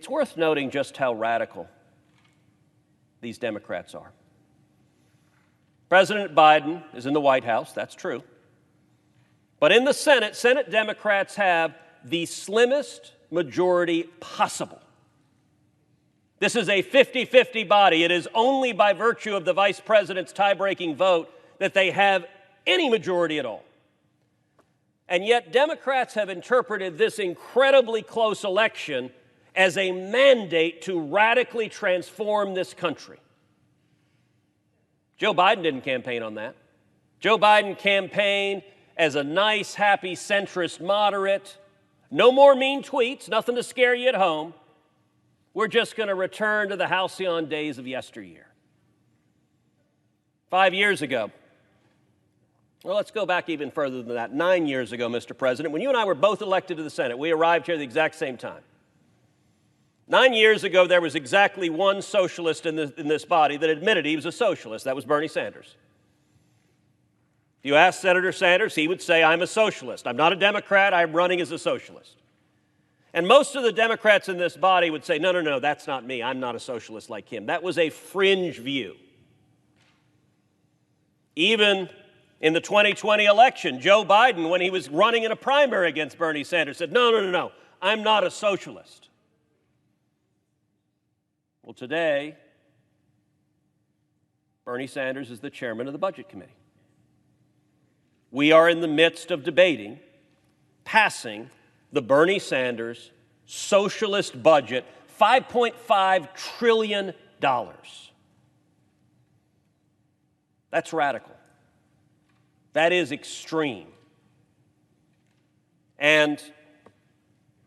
It's worth noting just how radical these Democrats are. President Biden is in the White House, that's true. But in the Senate, Senate Democrats have the slimmest majority possible. This is a 50-50 body. It is only by virtue of the vice president's tie-breaking vote that they have any majority at all. And yet Democrats have interpreted this incredibly close election as a mandate to radically transform this country. Joe Biden didn't campaign on that. Joe Biden campaigned as a nice, happy, centrist moderate. No more mean tweets, nothing to scare you at home. We're just going to return to the halcyon days of yesteryear. 5 years ago, well, let's go back even further than that. 9 years ago, Mr. President, when you and I were both elected to the Senate, we arrived here at the exact same time. 9 years ago, there was exactly one socialist in this body that admitted he was a socialist. That was Bernie Sanders. If you ask Senator Sanders, he would say, I'm a socialist. I'm not a Democrat. I'm running as a socialist. And most of the Democrats in this body would say, no, no, no, that's not me. I'm not a socialist like him. That was a fringe view. Even in the 2020 election, Joe Biden, when he was running in a primary against Bernie Sanders, said, no, no, no, no, I'm not a socialist. Well, today, Bernie Sanders is the chairman of the Budget Committee. We are in the midst of debating passing the Bernie Sanders socialist budget, $5.5 trillion. That's radical. That is extreme. And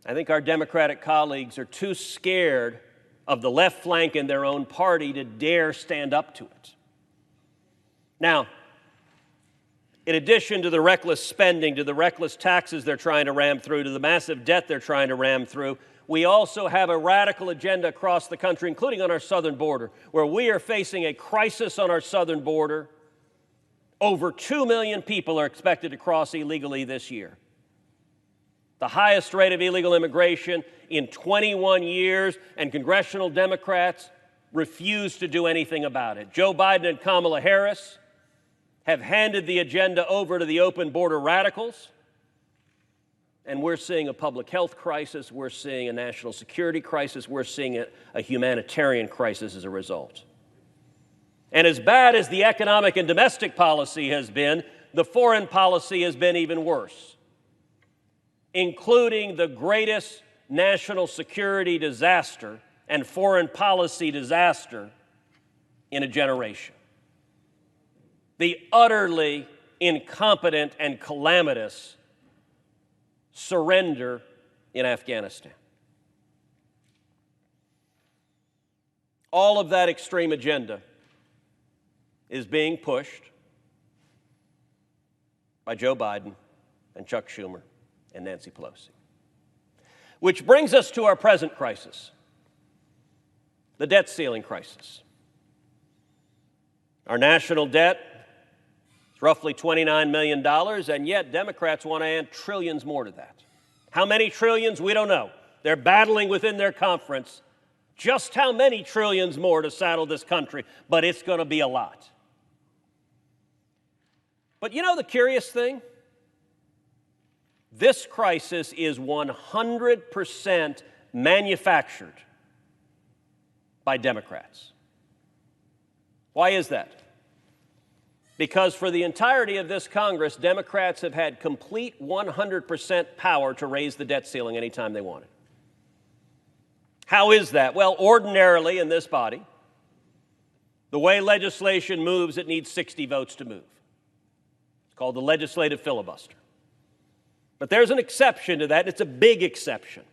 I think our Democratic colleagues are too scared of the left flank in their own party to dare stand up to it. Now, in addition to the reckless spending, to the reckless taxes they're trying to ram through, to the massive debt they're trying to ram through, we also have a radical agenda across the country, including on our southern border, where we are facing a crisis on our southern border. Over 2 million people are expected to cross illegally this year. The highest rate of illegal immigration in 21 years, and congressional Democrats refuse to do anything about it. Joe Biden and Kamala Harris have handed the agenda over to the open border radicals, and we're seeing a public health crisis, we're seeing a national security crisis, we're seeing a humanitarian crisis as a result. And as bad as the economic and domestic policy has been, the foreign policy has been even worse, including the greatest national security disaster and foreign policy disaster in a generation. The utterly incompetent and calamitous surrender in Afghanistan. All of that extreme agenda is being pushed by Joe Biden and Chuck Schumer and Nancy Pelosi. Which brings us to our present crisis, the debt ceiling crisis. Our national debt is roughly $29 million, and yet Democrats want to add trillions more to that. How many trillions? We don't know. They're battling within their conference just how many trillions more to saddle this country, but it's going to be a lot. But you know the curious thing? This crisis is 100% manufactured by Democrats. Why is that? Because for the entirety of this Congress, Democrats have had complete 100% power to raise the debt ceiling anytime they wanted. How is that? Well, ordinarily in this body, the way legislation moves, it needs 60 votes to move. It's called the legislative filibuster. But there's an exception to that, and it's a big exception.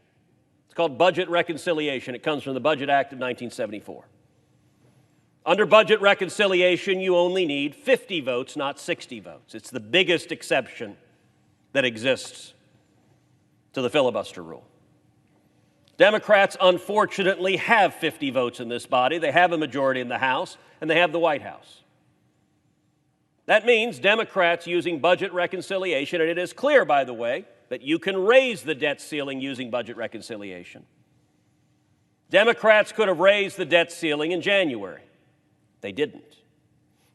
It's called budget reconciliation. It comes from the Budget Act of 1974. Under budget reconciliation, you only need 50 votes, not 60 votes. It's the biggest exception that exists to the filibuster rule. Democrats, unfortunately, have 50 votes in this body. They have a majority in the House, and they have the White House. That means Democrats using budget reconciliation, and it is clear, by the way, that you can raise the debt ceiling using budget reconciliation. Democrats could have raised the debt ceiling in January. They didn't.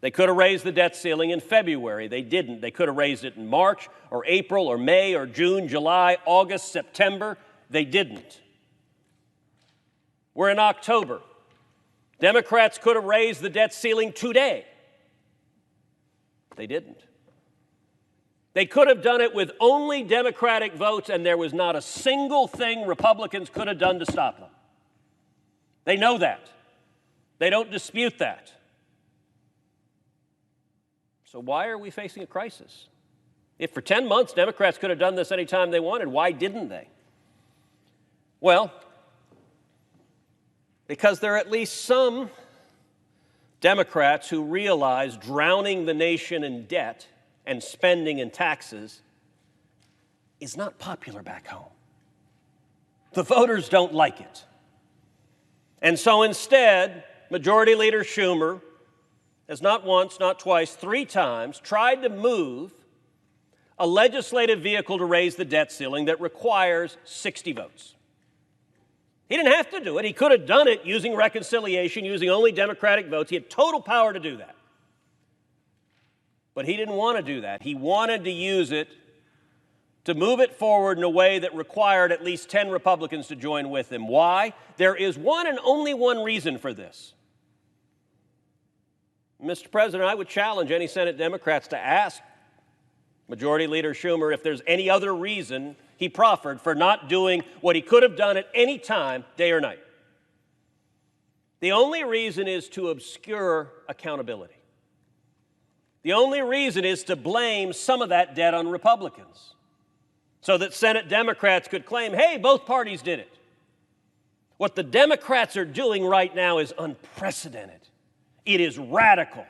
They could have raised the debt ceiling in February. They didn't. They could have raised it in March or April or May or June, July, August, September. They didn't. We're in October. Democrats could have raised the debt ceiling today. They didn't. They could have done it with only Democratic votes, and there was not a single thing Republicans could have done to stop them. They know that. They don't dispute that. So why are we facing a crisis? If for 10 months Democrats could have done this anytime they wanted, why didn't they? Well, because there are at least some Democrats who realize drowning the nation in debt and spending and taxes is not popular back home. The voters don't like it. And so instead, Majority Leader Schumer has not once, not twice, 3 times tried to move a legislative vehicle to raise the debt ceiling that requires 60 votes. He didn't have to do it. He could have done it using reconciliation, using only Democratic votes. He had total power to do that. But he didn't want to do that. He wanted to use it to move it forward in a way that required at least 10 Republicans to join with him. Why? There is one and only one reason for this. Mr. President, I would challenge any Senate Democrats to ask Majority Leader Schumer if there's any other reason he proffered for not doing what he could have done at any time, day or night. The only reason is to obscure accountability. The only reason is to blame some of that debt on Republicans so that Senate Democrats could claim, hey, both parties did it. What the Democrats are doing right now is unprecedented. It is radical.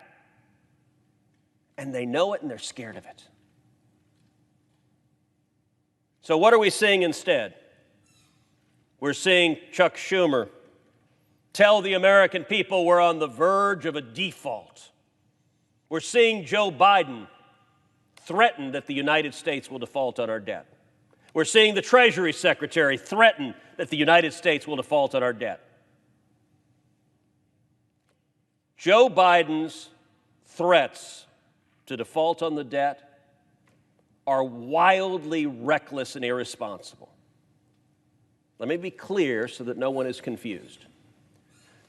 And they know it and they're scared of it. So what are we seeing instead? We're seeing Chuck Schumer tell the American people we're on the verge of a default. We're seeing Joe Biden threaten that the United States will default on our debt. We're seeing the Treasury Secretary threaten that the United States will default on our debt. Joe Biden's threats to default on the debt are wildly reckless and irresponsible. Let me be clear so that no one is confused.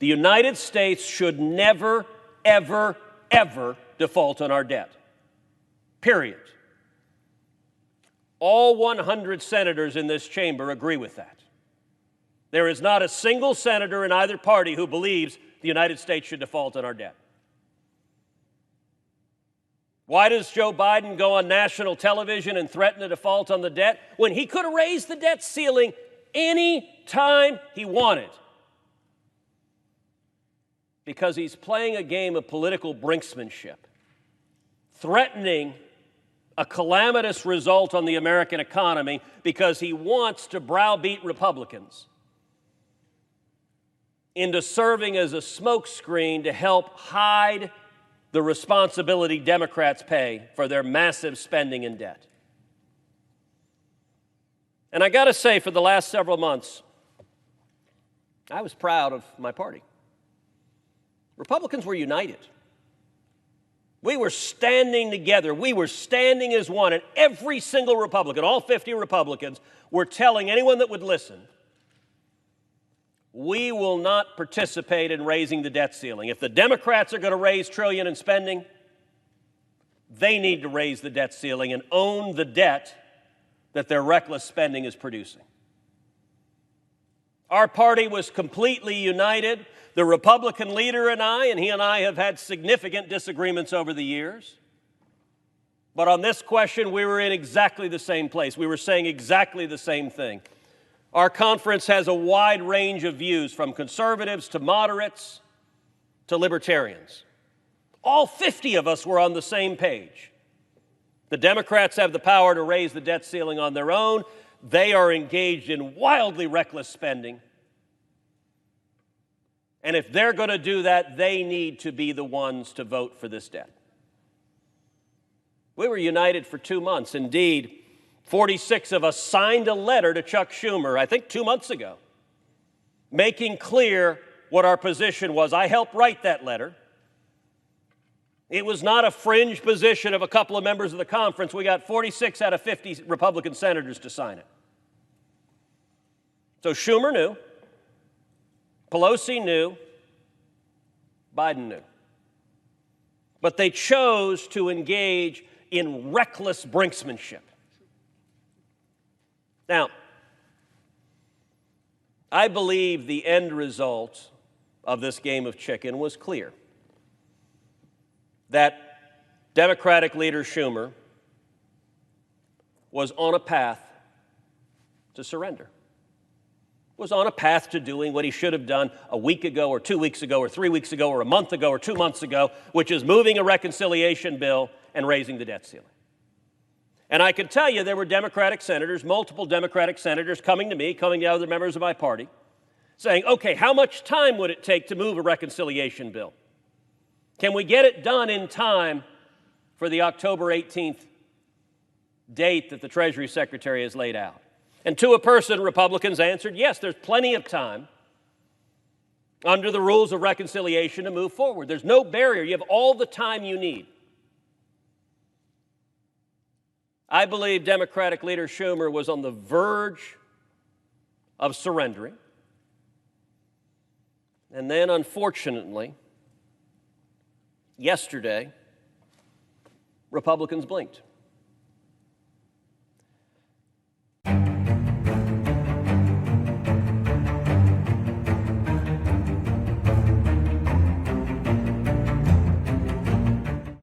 The United States should never, ever, ever default on our debt. Period. All 100 senators in this chamber agree with that. There is not a single senator in either party who believes the United States should default on our debt. Why does Joe Biden go on national television and threaten to default on the debt when he could have raised the debt ceiling any time he wanted? Because he's playing a game of political brinksmanship, threatening a calamitous result on the American economy because he wants to browbeat Republicans into serving as a smokescreen to help hide the responsibility Democrats pay for their massive spending and debt. And I got to say, for the last several months, I was proud of my party. Republicans were united. We were standing together. We were standing as one. And every single Republican, all 50 Republicans, were telling anyone that would listen, we will not participate in raising the debt ceiling. If the Democrats are going to raise trillion in spending, they need to raise the debt ceiling and own the debt that their reckless spending is producing. Our party was completely united. The Republican leader and he and I have had significant disagreements over the years. But on this question, we were in exactly the same place. We were saying exactly the same thing. Our conference has a wide range of views, from conservatives to moderates to libertarians. All 50 of us were on the same page. The Democrats have the power to raise the debt ceiling on their own. They are engaged in wildly reckless spending. And if they're going to do that, they need to be the ones to vote for this debt. We were united for 2 months. Indeed, 46 of us signed a letter to Chuck Schumer, I think 2 months ago, making clear what our position was. I helped write that letter. It was not a fringe position of a couple of members of the conference. We got 46 out of 50 Republican senators to sign it. So Schumer knew, Pelosi knew, Biden knew. But they chose to engage in reckless brinksmanship. Now, I believe the end result of this game of chicken was clear. That Democratic leader Schumer was on a path to surrender, was on a path to doing what he should have done a week ago or 2 weeks ago or 3 weeks ago or a month ago or 2 months ago, which is moving a reconciliation bill and raising the debt ceiling. And I can tell you there were Democratic senators, multiple Democratic senators coming to me, coming to other members of my party, saying, okay, how much time would it take to move a reconciliation bill? Can we get it done in time for the October 18th date that the Treasury Secretary has laid out? And to a person, Republicans answered, yes, there's plenty of time under the rules of reconciliation to move forward. There's no barrier. You have all the time you need. I believe Democratic leader Schumer was on the verge of surrendering. And then, unfortunately, yesterday, Republicans blinked.